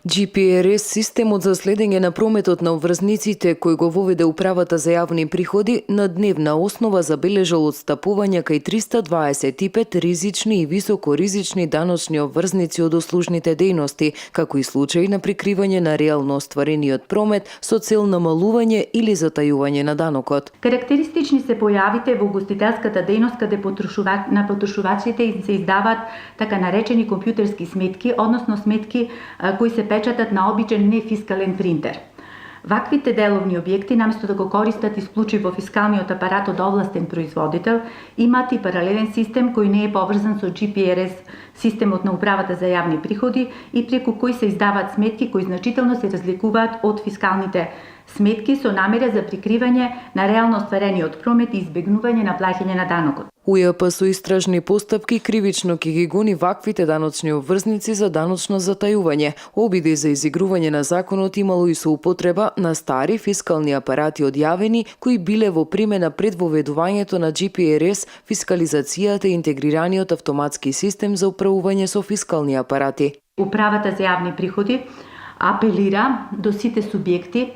GPRS системот за следење на прометот на обврзниците кој го воведе Управата за јавни приходи на дневна основа забележал отстапување кај 325 ризични и високоризични даночни обврзници од услужните дејности, како и случаи на прикривање на реално остварениот промет со цел намалување или затајување на данокот. Карактеристични се појавите во угостителската дејност каде на потрошувачите се издаваат така наречени компјутерски сметки, односно сметки кои се печатат на обичен нефискален принтер. Ваквите деловни објекти, наместо да го користат исклучиво фискалниот апарат од овластен производител, имаат и паралелен систем кој не е поврзан со GPRS системот на Управата за јавни приходи и преку кој се издаваат сметки кои значително се разликуваат од фискалните сметки со намера за прикривање на реално остварениот промет и избегнување на плаќање на данокот. УЈП со истражни постапки кривично ќе ги гони ваквите даночни обврзници за даночно затајување. Обиди за изигрување на законот имало и со употреба на стари фискални апарати одјавени кои биле во примена пред воведувањето на GPRS, фискализацијата и интегрираниот автоматски систем за управување со фискални апарати. Управата за јавни приходи апелира до сите субјекти,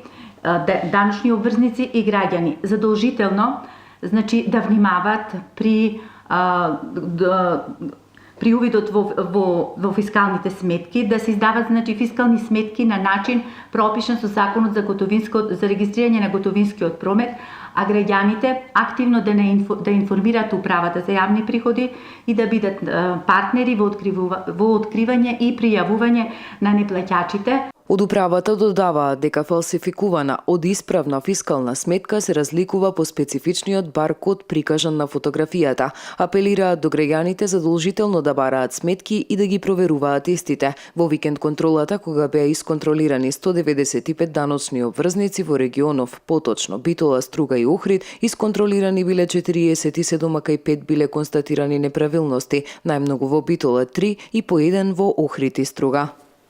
даночни обврзници и граѓани задолжително да внимаваат при увидот во фискалните сметки, да се издават фискални сметки на начин пропишан со Законот за регистрирање на готовинскиот промет, а граѓаните активно да информираат Управата за јавни приходи и да бидат партнери во откривање и пријавување на неплаќачите. Од управата додаваат дека фалсификувана од исправна фискална сметка се разликува по специфичниот баркод прикажан на фотографијата. Апелираат до граѓаните задолжително да бараат сметки и да ги проверуваат истите. Во викенд контролата, кога беа исконтролирани 195 даночни обврзници во регионов, поточно Битола, Струга и Охрид, исконтролирани биле 47, а кај 5 биле констатирани неправилности, најмногу во Битола 3 и по 1 во Охрид и Струга.